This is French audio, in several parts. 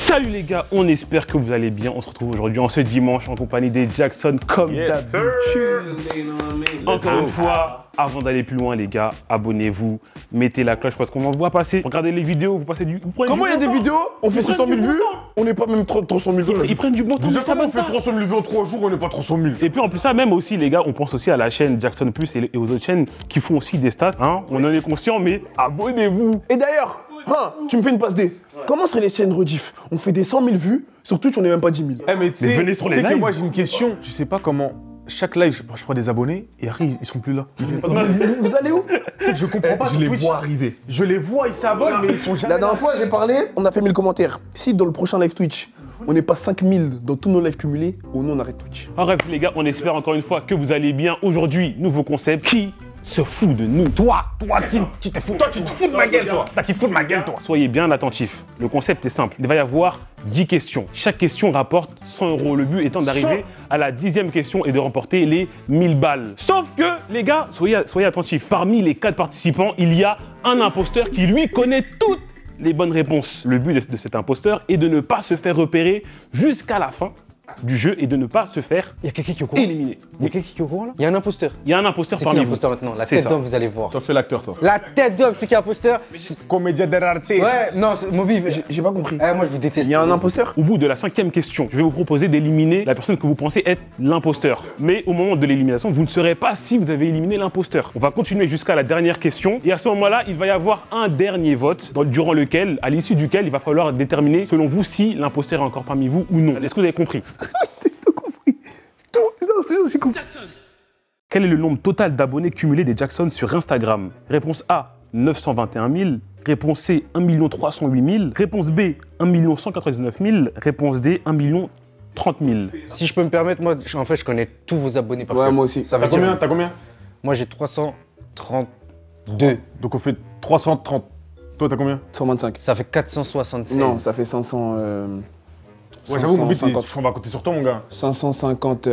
Salut les gars, on espère que vous allez bien. On se retrouve aujourd'hui en ce dimanche en compagnie des Jackson comme d'habitude. Encore une fois, avant d'aller plus loin les gars, abonnez-vous, mettez la cloche parce qu'on en voit passer. Regardez les vidéos, vous passez du... Comment il y a des vidéos? On fait 600 000 vues? On n'est pas même 300 000 vues. Ils prennent du bon temps. Déjà comment on fait 300 000 vues en 3 jours? On n'est pas 300 000. Et puis en plus ça, même aussi les gars, on pense aussi à la chaîne Jackson Plus et aux autres chaînes qui font aussi des stats. Hein, on en est conscient, mais abonnez-vous. Et d'ailleurs, tu me fais une passe D. Comment seraient les chaînes rediff? On fait des 100 000 vues, sur Twitch on n'est même pas 10 000. Eh mais tu sais que moi j'ai une question. Tu sais pas comment chaque live je prends des abonnés et après ils sont plus là. Vous allez où? Tu sais que je comprends pas. Je les Twitch. vois arriver. Je les vois, ils s'abonnent mais ils sont jamais. La dernière fois j'ai parlé, on a fait 1000 commentaires. Si dans le prochain live Twitch, on n'est pas 5000 dans tous nos lives cumulés, au nom on arrête Twitch. Bref les gars, on espère encore une fois que vous allez bien. Aujourd'hui, nouveau concept. Qui se fout de nous? Toi, tu te fous. Toi tu te fous de ma gueule toi. Tu te fous de ma gueule toi. Soyez bien attentifs. Le concept est simple. Il va y avoir 10 questions. Chaque question rapporte 100 €. Le but étant d'arriver à la 10e question et de remporter les 1000 balles. Sauf que, les gars, soyez attentifs. Parmi les 4 participants, il y a un imposteur qui, lui, connaît toutes les bonnes réponses. Le but de cet imposteur est de ne pas se faire repérer jusqu'à la fin du jeu et de ne pas se faire Il y a quelqu'un qui est au courant. éliminer. Il y a quelqu'un qui est au courant là. Il y a un imposteur. Il y a un imposteur C'est qui parmi vous. l'imposteur maintenant? La C'est tête ça. d'homme, vous allez voir. Toi fais l'acteur toi. La tête d'homme, c'est qui l'imposteur? Comédien dell'arte. Ouais, non, Moby. J'ai pas compris. Moi je vous déteste. Il y a un imposteur? Au bout de la 5e question, je vais vous proposer d'éliminer la personne que vous pensez être l'imposteur. Mais au moment de l'élimination, vous ne saurez pas si vous avez éliminé l'imposteur. On va continuer jusqu'à la dernière question. Et à ce moment-là, il va y avoir un dernier vote durant lequel, à l'issue duquel, il va falloir déterminer, selon vous, si l'imposteur est encore parmi vous ou non. Est-ce que vous avez compris? J'ai compris. Quel est le nombre total d'abonnés cumulés des Jackson sur Instagram? Réponse A, 921 000. Réponse C, 1 308 000. Réponse B, 1 199 000. Réponse D, 1 030 000. Si je peux me permettre, moi en fait je connais tous vos abonnés par Ouais, cœur. moi aussi. Ça veut T'as combien? dire. T'as combien? Moi j'ai 332. Donc on fait 330. Toi t'as combien? 125. Ça fait 476. Non, ça fait 500. Ouais j'avoue mon but c'est 550. on va compter sur toi mon gars. 550.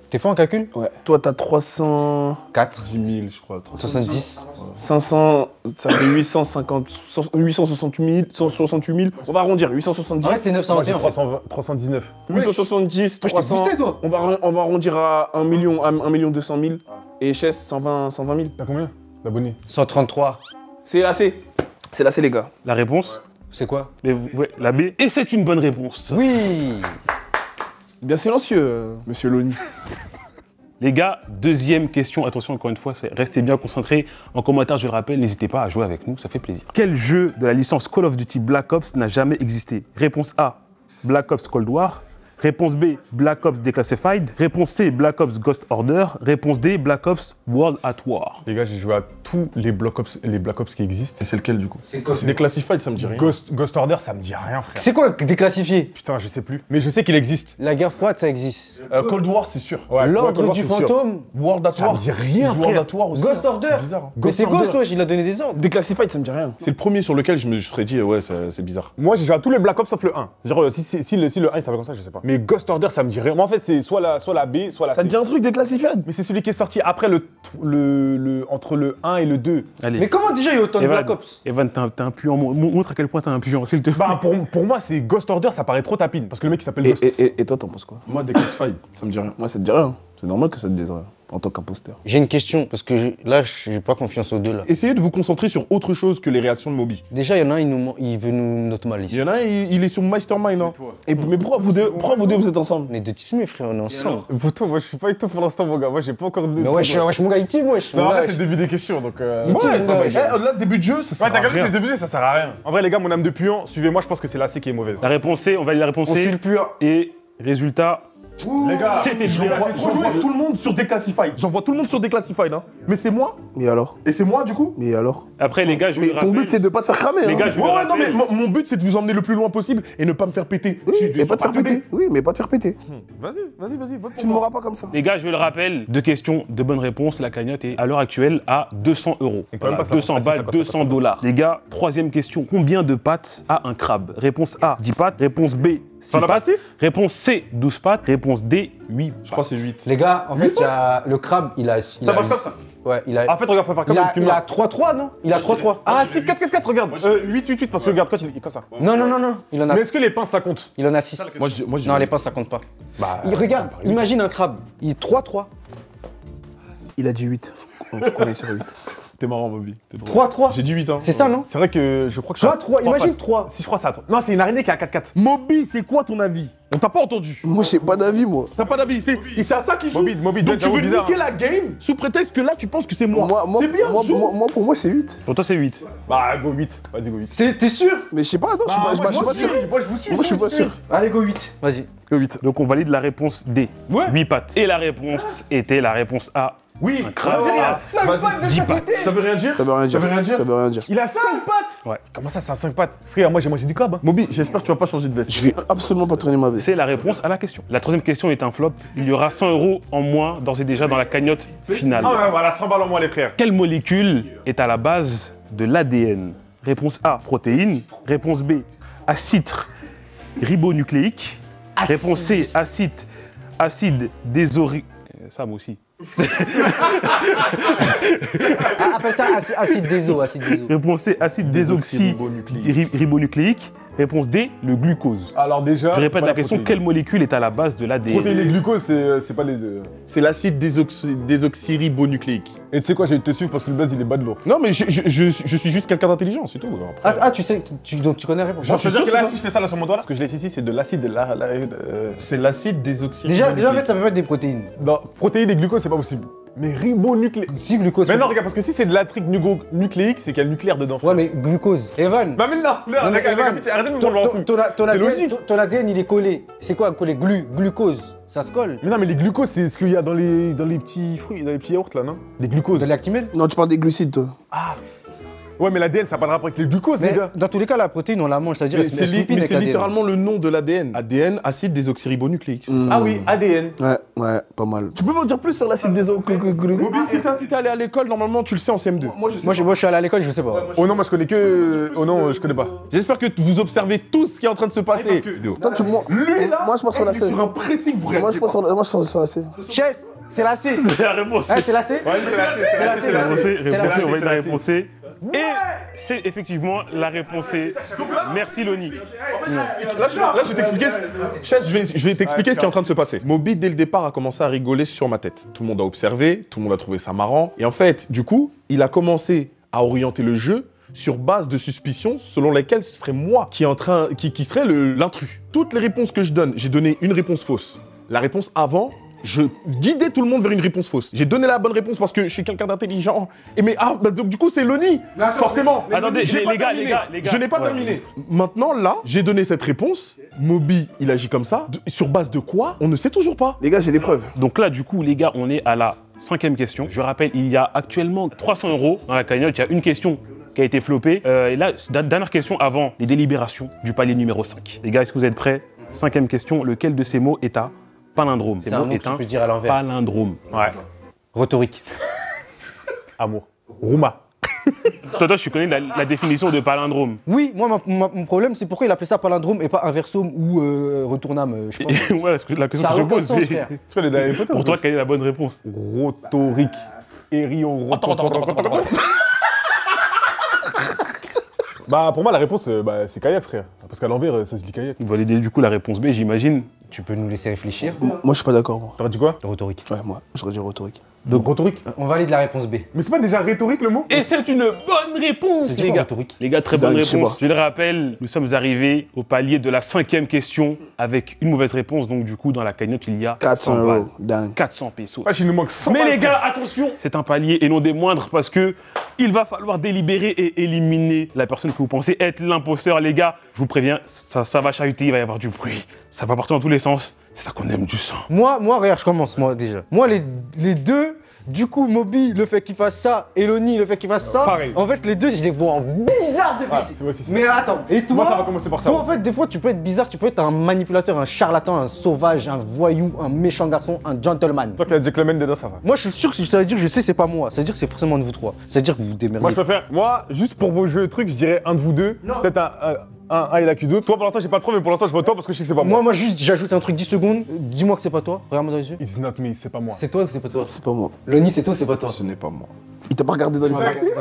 T'es fort en calcul? Ouais. Toi t'as 300. 4. 10 000 je crois. 70. 500. Ça fait 850. 868 000. 168 000. On va arrondir. 870. Ouais, c'est Moi j'ai 921 en fait. 319. 870. Toi, je t'ai 300. boosté, toi. On va arrondir à 1 million, à 1 200 000. Et Chess 120 000. T'as combien d'abonnés? 133. C'est lacé. C'est lacé les gars. La réponse? C'est quoi? Ouais, la B. Et c'est une bonne réponse. Oui. Bien silencieux, monsieur Loni. Les gars, deuxième question. Attention, encore une fois, restez bien concentrés. En commentaire, je le rappelle, n'hésitez pas à jouer avec nous, ça fait plaisir. Quel jeu de la licence Call of Duty Black Ops n'a jamais existé? Réponse A, Black Ops Cold War. Réponse B, Black Ops Declassified. Réponse C, Black Ops Ghost Order. Réponse D, Black Ops World at War. Les gars j'ai joué à tous les Black Ops qui existent. Et c'est lequel du coup? C'est quoi? Les Classified, ça me dit rien. Ghost Order ça me dit rien frère. C'est quoi déclassifié? Putain je sais plus. Mais je sais qu'il existe. La guerre froide, ça existe. Cold War, c'est sûr. Ouais, L'ordre Cold War, du c'est sûr. fantôme. World at Ça War. me dit rien, World frère. at War aussi. Ghost Order. C'est bizarre. Mais c'est Ghost, toi, il a donné des ordres. Declassified, ça me dit rien. C'est le premier sur lequel je me serais dit, ouais, c'est bizarre. Moi j'ai joué à tous les Black Ops sauf le 1. C'est-à-dire si le 1 il s'appelle comme ça je sais pas. Mais Ghost Order ça me dit rien. Moi en fait c'est soit la B, soit la C. Ça te dit un truc Declassified? Mais c'est celui qui est sorti après entre le 1 et le 2. Allez. Mais comment déjà il y a autant de Evan, Black Ops? Evan, t'es un puant. Montre à quel point t'es un puant, s'il te plaît. Bah pour moi c'est Ghost Order ça paraît trop tapine parce que le mec il s'appelle Ghost. Et toi, t'en penses quoi? Moi, Declassified, ça me dit rien. Moi, ça te dit rien. C'est normal que ça te dise rien en tant qu'imposteur. J'ai une question, parce que là, j'ai pas confiance aux deux là. Essayez de vous concentrer sur autre chose que les réactions de Moby. Déjà, il y en a un, il veut nous notre mal Il ici. y en a un, il est sur Mastermind. Hein. Mais pourquoi vous deux vous êtes ensemble? On est deux tissus, mes frères, on est ensemble. Pourtant moi je suis pas avec toi pour l'instant mon gars. Moi j'ai pas encore de. Mais wesh, mon gars, il team, wesh. Non, Mon là gars, c'est le début des questions donc. Il tire, ouais, mon ça gars, va. wesh. Au-delà du début de jeu, ça sert Ouais, t'as à capté, c'est rien. le début, ça sert à rien. En vrai, les gars, mon âme de puant, suivez-moi, je pense que c'est la C qui est mauvaise. La réponse C, on valide la réponse On suit C. le pur. Et résultat, Les gars, c'était J'envoie tout le monde sur Declassified. J'envoie tout le monde sur Declassified. Hein. Mais c'est moi. Mais alors? Et c'est moi, du coup. Mais alors? Après, les gars, je Mais vous ton rappelle- but c'est de pas te faire cramer, Les hein? gars, je vous Ouais, rappelle- non, mais mon but, c'est de vous emmener le plus loin possible et ne pas me faire péter. Oui, et pas te faire péter. Oui, mais pas te faire péter. Vas-y, vote Tu pour ne moi. m'auras pas comme ça. Les gars, je le rappelle, 2 questions, 2 bonnes réponses. La cagnotte est à l'heure actuelle à 200 €. peut Voilà, même pas 200 savoir. balles, Ah, c'est 200 $. Les gars, troisième question. Combien de pattes a un crabe? Réponse A, 10 pattes. Réponse B, T'en as pas pattes. 6? Réponse C, 12 pattes. Réponse D, 8 Je crois que c'est 8. Les gars, en fait, il y a le crabe, il a. Ça marche comme ça. Ouais, il a. En fait, regarde, faut faire comme Il a 3-3, non? Il a 3-3. Ah, si, 4-4-4, regarde. 8-8-8, parce que regarde, quand il est comme ça. Non, non, non, non. Il en a. Mais est-ce que les pinces, ça compte? Il en a 6. Moi, je Non, les pinces, ça compte pas. Bah, Regarde, imagine un crabe. Il est 3-3. Il a dit 8. Faut qu'on aille sur 8. T'es marrant, Bobby. T'es drôle. 3-3. J'ai dit 8, hein. C'est ça, non? C'est vrai que je crois que 3-3, imagine 3. Si je crois ça. Non, c'est une araignée qui a 4-4. Moby, c'est quoi ton avis? On t'a pas entendu. Moi, j'ai pas d'avis, moi. T'as pas d'avis. C'est à ça qu'il joue. Moby, Donc tu j'avoue veux bizarre, niquer hein. la game sous prétexte que là tu penses que c'est moi. C'est bien, joue. Pour moi, c'est 8. Pour toi, c'est 8. Bah, go 8. Vas-y, go 8. T'es sûr? Mais je sais pas, non, je suis pas sûr. Moi, je vous suis. Moi, je suis pas sûr. Allez, go 8. Vas-y. Go 8. Donc on valide la réponse D. Ouais. 8 pattes. Et la réponse était la réponse A. Oui, Un crabe. ça veut dire il a 5 pattes de 10 chaque pattes. côté. Ça veut rien dire? Ça veut rien dire. Ça veut rien dire? Ça veut rien dire. Il a 5 pattes. Ouais. Comment ça, c'est un 5 pattes? Frère, moi j'ai mangé du crabe. Hein. Moby, j'espère que tu vas pas changer de veste. Je vais absolument pas tourner ma veste. C'est la réponse à la question. La troisième question est un flop. Il y aura 100 € en moins d'ores et déjà dans la cagnotte finale. Ah ouais, voilà, 100 balles en moins, les frères. Quelle molécule est à la base de l'ADN? Réponse A, protéine. Réponse B, acide ribonucléique. Réponse C, acide désori... Ça, moi aussi. Appelle ça acide déso, acide déso. Réponse C, acide désoxyribonucléique. Réponse D, le glucose. Alors déjà, Je répète la question, quelle molécule est à la base de l'ADN? Protéines et glucose, c'est pas les deux. C'est l'acide désoxyribonucléique. Et tu sais quoi, j'ai te suivre parce que le blaze il est bas de l'eau. Non, mais je suis juste quelqu'un d'intelligent, c'est tout. Après. Ah, tu sais, donc tu connais la réponse. Genre, je veux dire que là, si je fais ça là sur mon doigt là, ce que je laisse ici, c'est de l'acide. C'est l'acide désoxyribonucléique. Déjà, en fait, ça peut pas être des protéines. Non, protéines et glucose, c'est pas possible. Mais ribonucléique. Si, glucose. Mais non, regarde, parce que si c'est de la trique nucléique, c'est qu'il y a le nucléaire dedans. Ouais, mais glucose. Evan. Bah, mais non, mais Evan, arrêtez de me ton, prendre en ton, fou. ton C'est ADN, logique. ton ADN, il est collé. C'est quoi collé? Glucose. Ça se colle. Mais non, mais les glucoses, c'est ce qu'il y a dans les petits fruits, dans les petits yaourts là, non? Les glucoses. De l'actimel. Non, tu parles des glucides, toi. Ouais, mais l'ADN, ça n'a pas de rapport avec les glucoses, les Mais gars. dans tous les cas, la protéine, on la mange, c'est-à-dire elle se soupine avec c'est l'ADN. littéralement le nom de l'ADN. ADN, acide désoxyribonucléique. c'est ça. Ah oui, ADN. Ouais, pas mal. Tu peux m'en dire plus sur l'acide désoxyribonucléique? Si t'es allé à l'école, normalement, tu le sais en CM2. Moi, je suis allé à l'école, je sais pas. Oh non, moi je connais que. Oh non, je connais pas. J'espère que vous observez tout ce qui est en train de se passer. Toi, moi, je pense sur la C. Sur un pressing, vous Moi, je pense sur la C. Chess, c'est la C. La réponse Ouais, c'est la C. c'est la C'est la C. Réponse C, on valide la c'est réponse C. Et c'est effectivement la réponse C. Merci Loni. Là, je vais t'expliquer. Je vais t'expliquer ce qui est en train de se passer. Moby, dès le départ, a commencé à rigoler sur ma tête. Tout le monde a observé, tout le monde a trouvé ça marrant. Et en fait, du coup, il a commencé à orienter le jeu sur base de suspicions selon lesquelles ce serait moi qui serait l'intrus. Toutes les réponses que je donne, j'ai donné une réponse fausse. La réponse avant, je guidais tout le monde vers une réponse fausse. J'ai donné la bonne réponse parce que je suis quelqu'un d'intelligent. Et donc du coup, c'est Loni. Forcément. Attendez, J'ai pas terminé. les gars. Je n'ai pas Ouais. terminé. Maintenant, là, j'ai donné cette réponse. Moby, il agit comme ça. Sur base de quoi? On ne sait toujours pas. Les gars, j'ai des preuves. Donc là, du coup, les gars, on est à la 5e question. Je rappelle, il y a actuellement 300 € dans la cagnotte. Il y a une question qui a été floppée. Et là, dernière question avant les délibérations du palier numéro 5. Les gars, est-ce que vous êtes prêts? 5e question. Lequel de ces mots est à palindrome? C'est un mot que tu peux dire à l'envers. Palindrome. Ouais. Rhétorique. Amour. Rouma. Toi, tu connais la définition de palindrome. Oui, moi, mon problème, c'est pourquoi il appelait ça palindrome et pas inversum ou retourname. Je sais pas. Ouais, parce que la question Ça que a je aucun pose, sens, c'est frère. Tu vois les Harry Potter? pour toi, quelle est la bonne réponse? Rhétorique. Ério. Bah, pour moi, la réponse, c'est kayak, frère. Parce qu'à l'envers, ça se dit kayak. Vous validez du coup la réponse B, j'imagine. Tu peux nous laisser réfléchir. Moi, je suis pas d'accord, moi. T'aurais dit quoi? Rhétorique. Ouais, moi, j'aurais dit rhétorique. Donc, rhétorique. On valide la réponse B. Mais c'est pas déjà rhétorique le mot? Et c'est une bonne réponse, C'est les quoi gars. rhétorique? Les gars, très bonne Dingue, je sais réponse. pas. Je le rappelle, nous sommes arrivés au palier de la 5e question avec une mauvaise réponse. Donc, du coup, dans la cagnotte, il y a 400 100 balles. €. Dingue. 400 pesos. Ouais, il nous manque 100 Mais balles, les gars, attention, c'est un palier et non des moindres parce que il va falloir délibérer et éliminer la personne que vous pensez être l'imposteur. Les gars, je vous préviens, ça va chahuter, il va y avoir du bruit. Ça va partir dans tous les sens. C'est ça qu'on aime du sang. Moi, regarde, je commence, moi, déjà. Moi, les deux, du coup, Moby, le fait qu'il fasse ça, Eloni, le fait qu'il fasse ça, Pareil. en fait, les deux, je les vois en bizarre de Ah, baisser. c'est vrai, c'est ça. Mais attends, et toi, Moi, ça va commencer par ça, toi, ouais. en fait, des fois, tu peux être bizarre, tu peux être un manipulateur, un charlatan, un sauvage, un voyou, un méchant garçon, un gentleman. Toi qui as Jack Lemon dedans, ça va. Moi, je suis sûr que ça veut dire, je sais, c'est pas moi. Ça veut dire que c'est forcément de vous trois. Ça veut dire que vous vous démerdez. Moi, je préfère. Moi, juste pour vos jeux trucs, je dirais un de vous deux. Non. Peut-être il a que d'autres. Toi, pour l'instant, j'ai pas de preuve, mais pour l'instant, je vote toi parce que je sais que c'est pas moi. Moi, juste, j'ajoute un truc 10 secondes. Dis-moi que c'est pas toi. Regarde-moi dans les yeux. It's not me, c'est pas moi. C'est toi ou c'est pas toi? C'est pas moi. Loni, c'est toi ou c'est pas toi? Ce n'est pas moi. Il t'a pas regardé dans les yeux.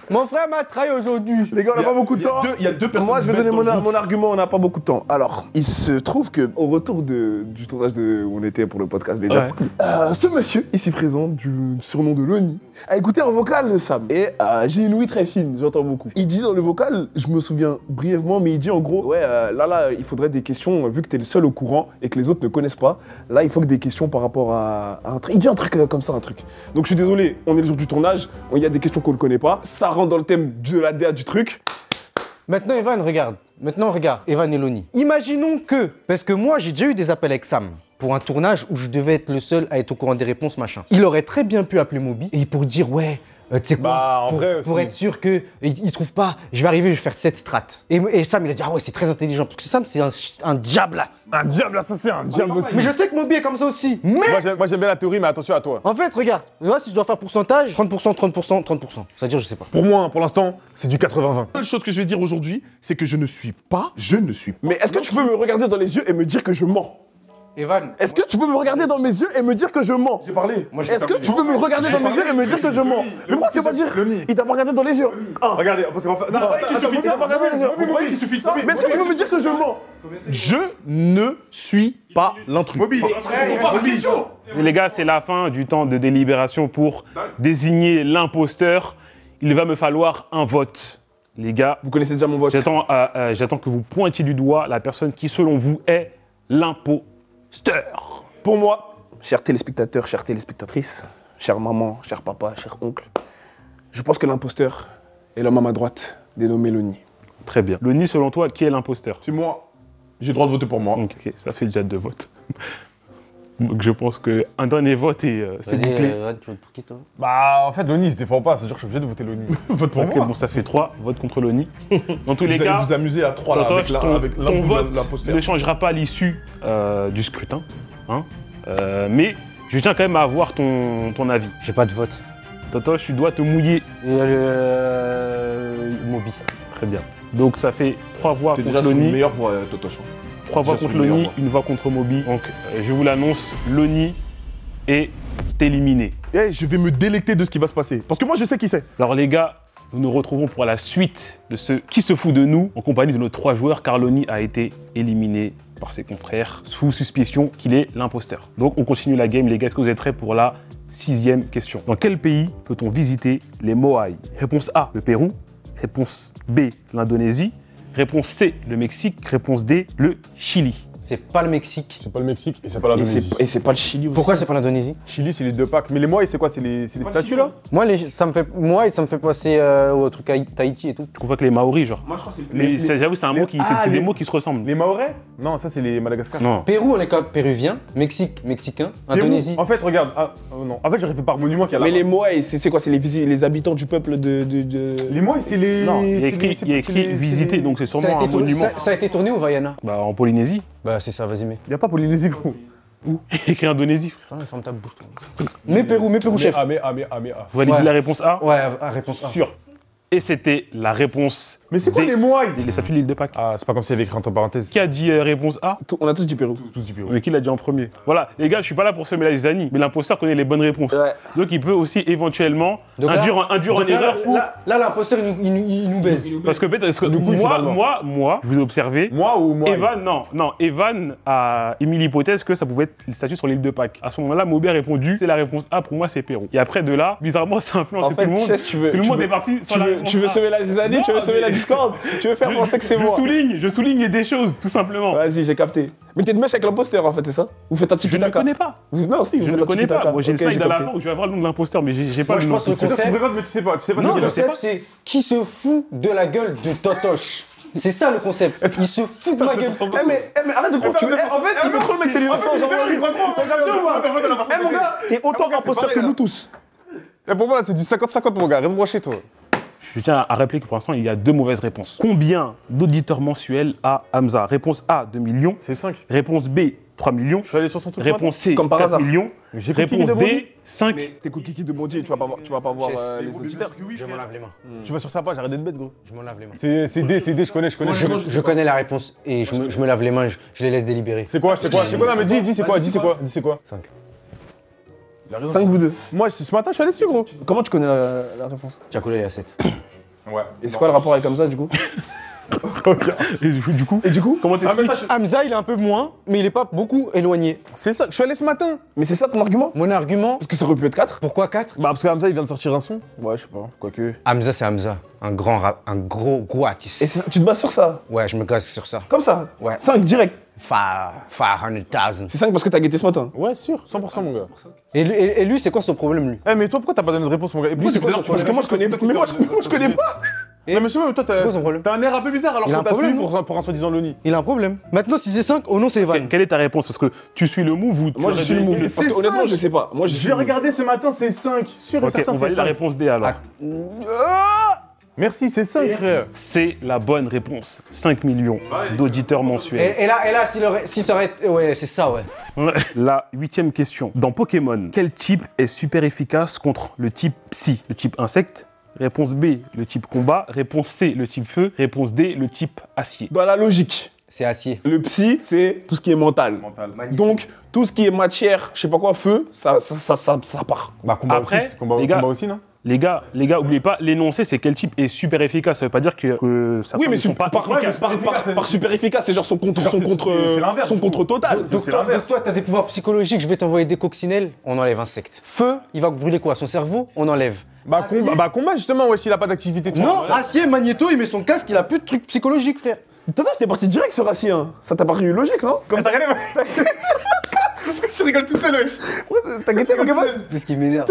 Mon frère m'a trahi aujourd'hui. Les gars, on n'a pas beaucoup de temps. Il y a deux personnes. Moi, je vais bêtes donner dans le groupe. mon argument, on n'a pas beaucoup de temps. Alors, il se trouve que au retour du tournage où on était pour le podcast déjà, ce monsieur ici présent, du surnom de Loni, a écouté un vocal de Sam. Et j'ai une ouïe très fine, j'entends beaucoup. Il dit dans le vocal, je me souviens brièvement, mais il dit en gros, ouais, là, il faudrait des questions, vu que t'es le seul au courant et que les autres ne connaissent pas, là, il faut que des questions par rapport à un truc. Il dit un truc comme ça, un truc. Donc, je suis désolé, on est le jour du tournage, il y a des questions qu'on ne connaît pas. Ça rentre dans le thème de la DA du truc. Maintenant, Evan, regarde. Maintenant, regarde, Evan et Loni. Imaginons que, parce que moi, j'ai déjà eu des appels avec Sam pour un tournage où je devais être le seul à être au courant des réponses, machin. Il aurait très bien pu appeler Moby et pour dire, ouais, tu sais quoi, Bah, en vrai pour aussi. être sûr qu'il trouve pas, je vais arriver, je vais faire 7 strates. Et Sam, il a dit, ah ouais, c'est très intelligent, parce que Sam, c'est un diable. Un diable assassin, un diable aussi. Mais je sais que Moby est comme ça aussi. Mais Moi, j'aime bien la théorie, mais attention à toi. en fait, regarde, moi, si je dois faire pourcentage, 30%, 30%, 30%. C'est-à-dire, je sais pas. Pour moi, pour l'instant, c'est du 80-20. La seule chose que je vais dire aujourd'hui, c'est que je ne suis pas. Mais est-ce que tu peux me regarder dans les yeux et me dire que je mens? Evan, Est-ce que tu peux me regarder dans mes yeux et me dire que je mens? J'ai parlé. Est-ce que tu peux me regarder dans mes yeux et me dire que je mens? Mais pourquoi tu vas dire? Il t'a pas regardé dans les yeux. Regardez, parce qu'en fait. Non, Il t'a pas regardé dans les yeux. Il suffit de ça. Mais est-ce que tu peux me dire que je mens? Je ne suis pas l'intrus. Moby. Et les gars, c'est la fin du temps de délibération pour désigner l'imposteur. Il va me falloir un vote. Les gars, Vous connaissez déjà mon vote. j'attends que vous pointiez du doigt la personne qui, selon vous, est l'imposteur. Pour moi, chers téléspectateurs, chères téléspectatrices, chère maman, cher papa, cher oncle, je pense que l'imposteur est l'homme à ma droite, dénommé Loni. Très bien. Loni, selon toi, qui est l'imposteur? C'est moi. J'ai le droit de voter pour moi. Ok, ça fait déjà 2 votes. Donc je pense qu'un dernier vote et c'est vas-y, bouclé. Evan, tu votes pour qui, toi? Bah, en fait, Loni, il se défend pas, c'est-à-dire que je suis obligé de voter Loni. Vote pour Ok, moi. bon, ça fait 3 votes contre Loni. Dans tous les Vous cas, allez vous amuser à 3 là, Totoche, avec ton vote l'imposteur. ne changera pas l'issue du scrutin. Hein. Mais je tiens quand même à avoir ton avis. J'ai pas de vote. Totoche, tu dois te mouiller. Moby. Très bien. Donc ça fait 3 voix T'es contre déjà sur le Loni, meilleur pour Totoche. 3 voix déjà sur contre le meilleur, Loni, moi. 1 voix contre Moby. Donc je vous l'annonce, Loni est éliminé. Eh, je vais me délecter de ce qui va se passer. Parce que moi, je sais qui c'est. Alors les gars, nous nous retrouvons pour la suite de ce Qui se fout de nous en compagnie de nos 3 joueurs car Loni a été éliminé par ses confrères sous suspicion qu'il est l'imposteur. Donc on continue la game les gars, est-ce que vous êtes prêts pour la 6e question? Dans quel pays peut-on visiter les Moai? Réponse A, le Pérou. Réponse B, l'Indonésie. Réponse C, le Mexique. Réponse D, le Chili. C'est pas le Mexique. C'est pas le Mexique et c'est pas l'Indonésie. Et c'est pas le Chili aussi. Pourquoi c'est pas l'Indonésie? Chili, c'est les 2 packs. Mais les mois, c'est quoi? C'est les statues là? Moi, ça me fait passer au truc à Tahiti et tout. Tu vois que les Maoris, genre. Moi, je crois que c'est Mais j'avoue, c'est un mot qui, c'est des les- mots qui se ressemblent. Les Maorais? Non, ça, c'est les Madagascar. Non. Pérou, on est comme péruvien. Mexique, mexicain. Pérou. Indonésie. En fait, regarde. Non. En fait, j'aurais fait par monument qu'il y a là. Mais les Moai, c'est quoi? C'est les habitants du peuple de... Les mois, c'est les. Non, il y a c'est écrit, les- il y a c'est écrit les- visiter, donc c'est Ça a, sûrement un été tourné, monument. ça a été tourné au Vaiana. Bah, en Polynésie. Bah, c'est ça, vas-y, mais. Y a pas Polynésie, gros. Écrit Indonésie. Putain, ferme ta bouche, toi. Mais Pérou, chef. Mais Vous validez Ouais. la réponse A? Ouais, réponse A. Sûr. Et c'était la réponse. Mais c'est quoi D. les mois? Les statues de l'île de Pâques. Ah, c'est pas comme s'il y avait écrit entre parenthèses. Qui a dit réponse A? On a tous du Pérou. Tous du Pérou. Mais qui l'a dit en premier? Voilà, les gars, je suis pas là pour semer la zizanie, mais l'imposteur connaît les bonnes réponses. Ouais. Donc il peut aussi éventuellement Donc là- induire en Donc erreur pour. Là, l'imposteur, il nous baise. Parce que peut-être, parce que Du coup, il fait pas le moi, je vous ai observé. Moi ou moi? Evan a émis l'hypothèse que ça pouvait être les statues sur l'île de Pâques. À ce moment-là, Moby a répondu, c'est la réponse A, pour moi c'est Pérou. Et après de là, bizarrement, ça a influencé En fait, tout le monde. Chess, tu veux... Tout le tu monde veux- est parti sur la réponse Tu veux A. semer la zizanie? Tu veux Non, semer la mais- discorde? Tu veux faire penser que c'est moi? Je souligne des choses, tout simplement. Vas-y, j'ai capté. Mais t'es de mèche avec l'imposteur en fait, c'est ça? Vous faites un Je ne le tiki-taka? connais pas. Non, si, vous Je ne faites le un connais tiki-taka. pas. Moi, j'ai le Ok, slide j'ai à la capté. fin où je vais avoir le nom de l'imposteur, mais j'ai pas Moi, le je nom. pense que le C'est-à-dire que tu concept, présentes, mais tu sais pas. Tu sais pas Non, c'est je qui. sais pas. c'est qui se fout de la gueule de Totoche. C'est ça le concept. Il se fout de ma gueule. Mais arrête de croire. En fait, il veut trop le mec, c'est l'innocent. Eh mon gars, t'es autant imposteur que nous tous. Et pour moi, là, c'est du 50-50, mon gars. Reste branché, toi. Je tiens à rappeler que pour l'instant, il y a 2 mauvaises réponses. Combien d'auditeurs mensuels a Hamza? Réponse A, 2 millions. C'est 5. Réponse B, 3 millions. Je suis allé sur son truc. ce Réponse C, Comme par 4 hasard. millions. J'ai écouté Kiki Réponse de Bondy. D, 5. Mais t'écoutes Kiki de Bondy, tu vas pas voir les auditeurs. Je m'en lave les mains. matin. Tu vas sur sa page, arrête d'être bête, gros. Je m'en lave les mains. C'est D, je connais. Je connais la réponse et je me lave les mains, je les laisse délibérer. C'est quoi Non, mais dis c'est quoi 5. 5 ou 2. Moi, ce matin, je suis allé dessus, gros. Comment tu connais la réponse? Tu as collé à 7. Ouais. Et c'est quoi le rapport avec Hamza du coup? Et du coup, comment t'expliques? Hamza, il est un peu moins, mais il est pas beaucoup éloigné. C'est ça, je suis allé ce matin. Mais c'est ça ton argument? Mon argument, Parce que ça aurait pu être 4. pourquoi 4? Bah, parce que Hamza, il vient de sortir un son. Ouais, je sais pas, quoique. Hamza, c'est Hamza. Un gros Et artiste. tu te bases sur ça? Ouais, je me casse sur ça. Comme ça? Ouais. 5 direct. 500,000. C'est 5 parce que t'as guetté ce matin. Ouais, sûr, 100%, mon gars. Et lui, c'est quoi son problème, lui? Eh, mais toi, pourquoi t'as pas donné de réponse, mon gars? Et pourquoi c'est quoi d'ailleurs, son Parce que moi je connais pas. Mais moi je connais pas. Non, mais je sais pas, mais toi, C'est quoi son problème? t'as un air un peu bizarre alors Il a qu'on un t'a problème, suivi pour un soi-disant Loni. Il a un problème. Maintenant, si c'est 5, oh non, c'est Evan. Quelle est ta réponse? Parce que tu suis le move ou tu Moi je aurais suis le donné- move. Parce c'est que honnêtement cinq. je sais pas. Moi je suis J'ai le move. regardé ce matin, c'est 5. Sûr et Ok, certain, on c'est valide la 5. réponse D alors. Merci, c'est 5, frère. C'est la bonne réponse. 5 millions d'auditeurs mensuels. Et là, si ça aurait été... Ouais, c'est ça, ouais. La 8e question. Dans Pokémon, quel type est super efficace contre le type Psy? Le type insecte? Réponse B, le type combat. Réponse C, le type feu. Réponse D, le type acier. Dans la logique, C'est acier. le psy c'est tout ce qui est mental. Donc tout ce qui est matière, je sais pas quoi, feu, ça part. Bah, combat Après, aussi, combat, les gars- combat aussi, non? Les gars, oubliez pas, l'énoncé, c'est quel type est super efficace. Ça veut pas dire que certains Oui mais ne sont pas efficaces. par super efficace, c'est genre son contre total. Donc toi, t'as des pouvoirs psychologiques, je vais t'envoyer des coccinelles, on enlève insecte. Feu, il va brûler quoi? Son cerveau, on enlève. Bah, combat, justement, ouais, s'il a pas d'activité. tu Non, vois. acier, Magnéto, il met son casque, il a plus de trucs psychologiques, frère. Toi j'étais parti direct sur Rassi, hein. Ça t'a paru logique, non? Comme ça. Tu rigoles tout seul, wesh. T'as guetté Pokémon? Puisqu'il m'énerve.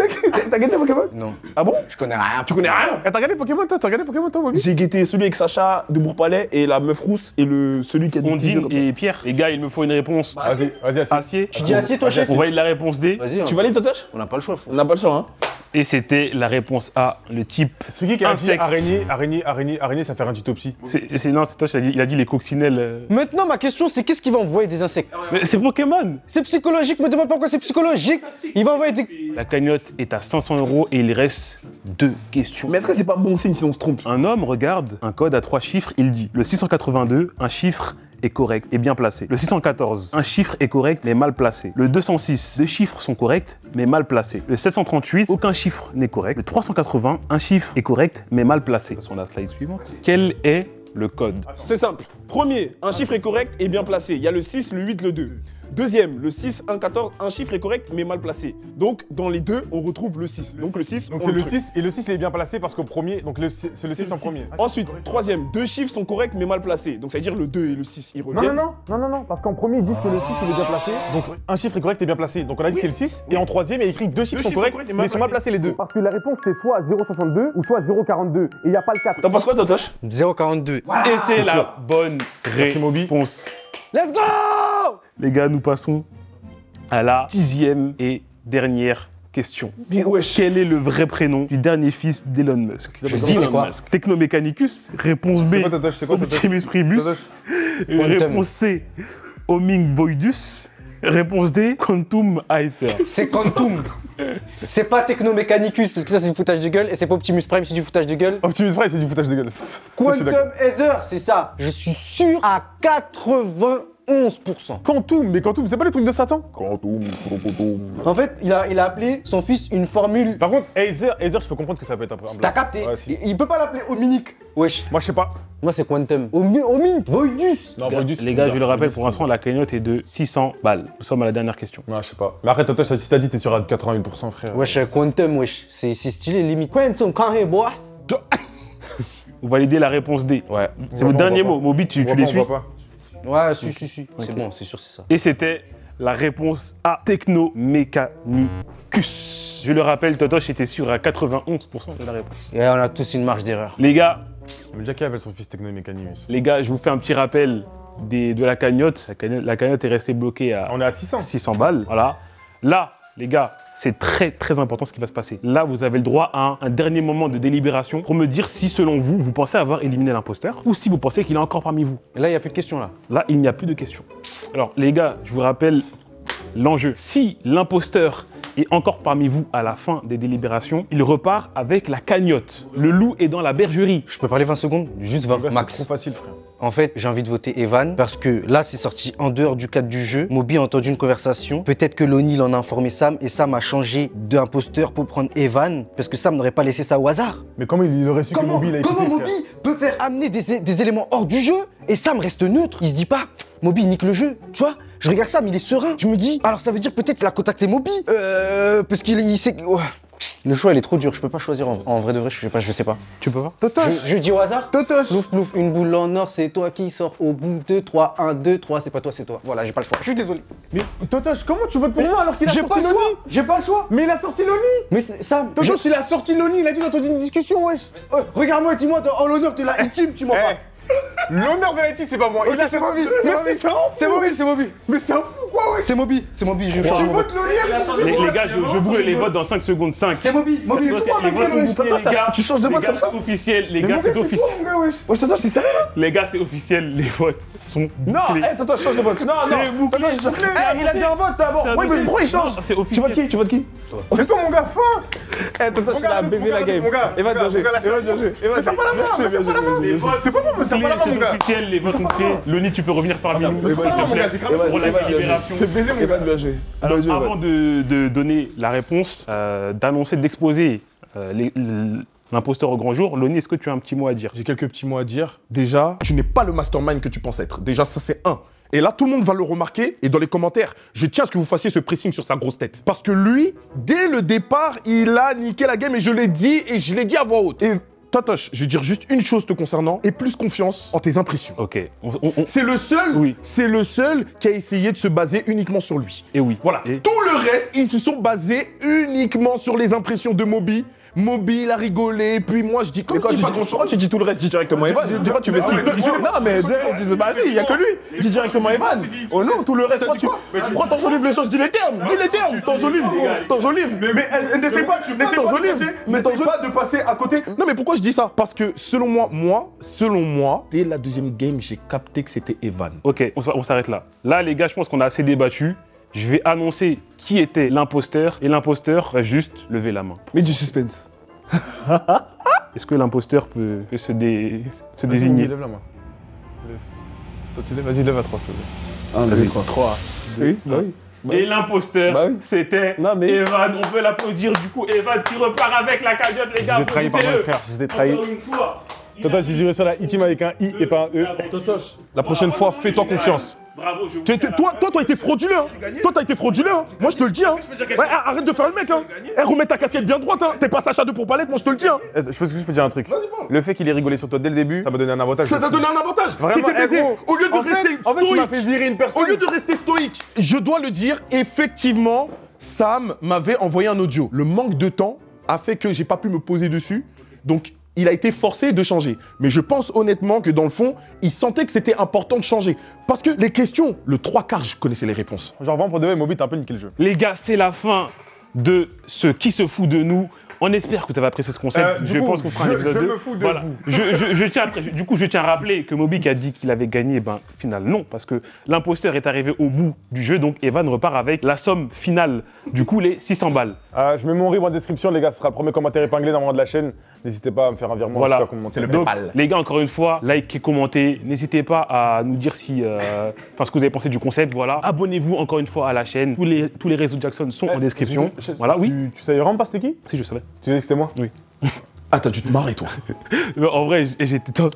T'as guetté Pokémon? Non, Ah bon? je connais rien. Tu connais rien? Eh, t'as regardé Pokémon, toi, Moby? J'ai guetté celui avec Sacha de Bourg-Palais et la meuf rousse et celui qui a des petits yeux Ondine comme ça. et Pierre. Les gars, il me faut une réponse. Vas-y, assis. Acier. Tu dis acier, toi, chef? On valide la réponse D. Vas-y, hein. Tu valides Totoche? On n'a pas le choix, frère. On n'a pas le choix, hein. Et c'était la réponse A, le type. C'est qui a dit Insecte. araignée, ça fait un utopsie? Non, c'est toi, il a dit les coccinelles. Maintenant, ma question, c'est qu'est-ce qu'il va envoyer des insectes? Mais c'est Pokémon. C'est psychologique, me demande pas pourquoi c'est psychologique. Il va envoyer des... La cagnotte est à 500 € et il reste 2 questions. Mais est-ce que c'est pas bon signe si on se trompe? Un homme regarde un code à 3 chiffres, il dit le 682, un chiffre est correct et bien placé. Le 614, un chiffre est correct mais mal placé. Le 206, 2 chiffres sont corrects mais mal placés. Le 738, aucun chiffre n'est correct. Le 380, un chiffre est correct mais mal placé. Sur la slide suivante. Quel est le code? C'est simple. Premier, un chiffre est correct et bien placé. Il y a le 6, le 8, le 2. Deuxième, le 6, 1, 14, un chiffre est correct mais mal placé. Donc dans les deux, on retrouve le 6. Donc le 6, Donc on c'est le truc. 6, et le 6 il est bien placé parce qu'au premier, donc c'est le 6 en premier. Ensuite, troisième, 2 chiffres sont corrects mais mal placés. Donc ça veut dire le 2 et le 6, ils reviennent. Non, parce qu'en premier ils disent que le 6 il est bien placé. Donc un chiffre est correct et bien placé. Donc on a dit c'est le 6, et en troisième il y a écrit que 2 chiffres sont corrects mais ils sont mal placés les deux. Parce que la réponse c'est soit 0,62 ou soit 0,42, et il n'y a pas le 4. T'en penses quoi, Totoche? 0,42. Et c'est la bonne Merci, Moby. réponse. Let's go! Les gars, nous passons à la 10e et dernière question. Mais wesh. Quel est le vrai prénom du dernier fils d'Elon Musk? Je sais, c'est quoi? Technomechanicus. Réponse B, C'est quoi Totoche? Optimus Primus. Réponse C, Homing Voidus. Réponse D, Quantum Hyper. C'est Quantum. C'est pas Technomechanicus, parce que ça c'est du foutage de gueule, et c'est pas Optimus Prime, c'est du foutage de gueule. Optimus Prime c'est du foutage de gueule. Quantum Ether, c'est ça. Je suis sûr à 91%. Quantum, mais Quantum c'est pas les trucs de Satan? En fait, il a appelé son fils une formule. Par contre, Aether, je peux comprendre que ça peut être un peu un T'as blague. capté? Ouais, si. Il peut pas l'appeler Ominic. Wesh. Moi je sais pas. Moi c'est Quantum. Ominic. Voidus. Non, Les gars, je le rappelle, pour l'instant, la cagnotte est de 600 balles. Nous sommes à la dernière question. Non, je sais pas. Mais après, Totoche, si t'as dit, t'es sur à 88%, frère. Wesh, Quantum, wesh. C'est stylé, limite. Quantum, quand il boit. Vous validez la réponse D. Ouais. C'est votre dernier mot. Moby, tu les suis. Ouais, si. C'est bon, c'est sûr, c'est ça. Et c'était la réponse A, Technomechanicus. Je le rappelle, Totoche était sûr à 91% de la réponse. Et on a tous une marge d'erreur. Les gars, Mais Jackie appelle son fils Technomechanicus. je vous fais un petit rappel de la cagnotte. La cagnotte est restée bloquée à On est à 600. 600 balles. Voilà. Là, les gars, c'est très très important ce qui va se passer. Là, vous avez le droit à un dernier moment de délibération pour me dire si, selon vous, vous pensez avoir éliminé l'imposteur ou si vous pensez qu'il est encore parmi vous. Et là, il n'y a plus de questions là. Là, il n'y a plus de questions. Alors, les gars, je vous rappelle l'enjeu. Si l'imposteur est encore parmi vous à la fin des délibérations, il repart avec la cagnotte. Le loup est dans la bergerie. Je peux parler 20 secondes? Juste 20, max. C'est trop facile, frère. En fait, j'ai envie de voter Evan parce que là, c'est sorti en dehors du cadre du jeu. Moby a entendu une conversation. Peut-être que Lonnie en a informé Sam et Sam a changé d'imposteur pour prendre Evan parce que Sam n'aurait pas laissé ça au hasard. Mais comment il aurait su que Moby l'a écouté, Comment frère? Moby peut faire amener des éléments hors du jeu et Sam reste neutre? Il se dit pas, Moby nique le jeu, tu vois? Je regarde Sam, il est serein. Je me dis, alors ça veut dire peut-être qu'il a contacté Moby parce qu'il sait... Ouais. Le choix, il est trop dur. Je peux pas choisir en vrai de vrai. Je sais pas. Tu peux pas? Je dis au hasard. Totoche. Plouf, plouf, une boule en or, c'est toi qui sors au bout de 3, 1, 2, 3, c'est pas toi, c'est toi. Voilà, j'ai pas le choix. Je suis désolé. Mais Totoche, comment tu votes pour moi alors qu'il a J'ai sorti pas le choix. Lonnie? J'ai pas le choix. Mais il a sorti Lonnie. Mais Sam, Totoche, il a sorti Lonnie. Il a dit dans une discussion, wesh. regarde-moi et dis-moi, en l'honneur de la team, tu m'en parles. L'honneur de la team, c'est pas moi. Ok, c'est Moby, c'est Moby. C'est Moby, c'est Moby. Mais c'est un fou, quoi, wesh. C'est Moby, je change. Tu votes Lonnie? Les gars, je brûle les votes dans 5 secondes. 5. C'est Moby. Les votes sont bouclés, les gars. Tu changes de vote Les comme gars, ça? c'est officiel. Les gars, Mais c'est c'est officiel. toi, mon gars, wesh. Wesh, Totoche, c'est sérieux? Les gars, c'est officiel. Les votes sont Non, bouclés. Totoche, change de vote. Non, C'est bouclé. Il a dit un vote d'abord. C'est Oui, mais pourquoi il change? Non, c'est Tu votes officiel. qui? Tu votes qui? C'est toi, mon gars, fin. Totoche, il a baisé la game. Evan, bien joué. Evan, bien joué. Mais c'est pas la main, mais c'est pas la main. Les votes, C'est pas moi, mais c'est pas la main, mon c'est gars. officiel. Les votes sont clés. Lonnie, tu peux revenir parmi nous. Mais c'est pas la main, mon gars, j'ai cramé. Pour la délibération. C'est baisé, mon gars. Evan, bien joué. Alors, Bien joué, avant de donner la réponse, d'annoncer, d'exposer l'imposteur au grand jour, Lonnie, est-ce que tu as un petit mot à dire? J'ai quelques petits mots à dire. Déjà, tu n'es pas le mastermind que tu penses être. Déjà, ça c'est un. Et là, tout le monde va le remarquer. Et dans les commentaires, je tiens à ce que vous fassiez ce pressing sur sa grosse tête. Parce que lui, dès le départ, il a niqué la game. Et je l'ai dit, et je l'ai dit à voix haute. Et Totoche, je vais dire juste une chose te concernant. Et plus confiance en tes impressions. Ok. C'est le seul, Oui. c'est le seul qui a essayé de se baser uniquement sur lui. Et oui. Voilà. Et- Tout le reste, ils se sont basés uniquement sur les impressions de Moby. Moby, il a rigolé, puis moi je dis comme Mais quand je dis pas tu grand-chose. dis tout le reste, dis directement Evan. Pourquoi tu m'expliques? Non, mais vas-y, il y a que lui. Dis directement Evan. Oh non, tout le reste, pourquoi t'enjolives les choses? Dis les termes, t'enjolives. Mais n'essaie pas, Mais t'enjolives pas de passer à côté. Non mais pourquoi je dis ça? Parce que selon moi, dès la deuxième game, j'ai capté que c'était Evan. Ok, on s'arrête là. Là, les gars, je pense qu'on a assez débattu. Je vais annoncer qui était l'imposteur et l'imposteur va juste lever la main. Mais du suspense. Est-ce que l'imposteur peut se désigner? Lève la main. Toi, tu lèves, vas-y, lève à 3, s'il te plaît. 1, 2, 3. Oui, bah oui. Et l'imposteur, Bah oui. c'était Non, mais- Evan. On peut l'applaudir du coup. Evan qui repart avec la cagnotte, les Je gars. vous ai trahi par applaudissez-le. mon frère, je vous ai trahi. Encore une fois. Totoche, j'ai joué sur la I-Team avec un I et pas un E. Totoche, la prochaine fois, fais-toi confiance. Bravo, je vous Toi, t'as été frauduleux, hein. Toi, t'as été frauduleux, hein. Moi, je te le dis, hein. Ouais, arrête de faire le mec, hein. Remets ta casquette bien droite, hein. T'es pas Sacha 2 pour palette, moi, je te le dis, hein. Je pense que je peux dire un truc. Le fait qu'il ait rigolé sur toi dès le début, ça m'a donné un avantage. Ça t'a donné un avantage. Vraiment, C'était baisé. gros. Au lieu de En fait, rester tu m'as stoïque. fait virer une personne. Au lieu de rester stoïque, je dois le dire, effectivement, Sam m'avait envoyé un audio. Le manque de temps a fait que j'ai pas pu me poser dessus. Donc, il a été forcé de changer. Mais je pense honnêtement que dans le fond, il sentait que c'était important de changer. Parce que les questions, le 3/4, je connaissais les réponses. Genre, vraiment, pour de vrai, Moby, t'as un peu niqué le jeu. Les gars, c'est la fin de ce Qui se fout de nous. On espère que vous avez apprécié ce concept. Du je coup, pense qu'on fera un je épisode 2. me fous de Voilà. vous. Je tiens à rappeler que Moby qui a dit qu'il avait gagné, ben, au final, non, parce que l'imposteur est arrivé au bout du jeu, donc Evan repart avec la somme finale. Du coup, les 600 balles. Je mets mon RIB en description, les gars. Ce sera le premier commentaire épinglé normalement de la chaîne. N'hésitez pas à me faire un virement. Voilà. Je sais pas comment monter. Donc, les gars, encore une fois, likez, commentez. N'hésitez pas à nous dire si, ce que vous avez pensé du concept. Voilà. Abonnez-vous encore une fois à la chaîne. Tous les réseaux de Jackson sont en description. Voilà, oui. Tu savais vraiment pas c'était qui? Si, je savais. Tu savais que c'était moi? Oui. Ah, t'as dû te marrer, toi. Mais en vrai, j'étais dans...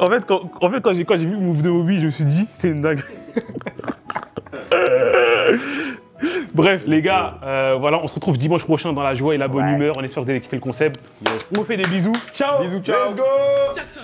En fait, quand j'ai vu le move de Moby, je me suis dit, c'est une dingue. Bref, les gars, voilà, on se retrouve dimanche prochain dans la joie et la bonne humeur. On espère que vous avez kiffé le concept. On vous fait des bisous. Ciao. Bisous, ciao. Let's go. Jackson.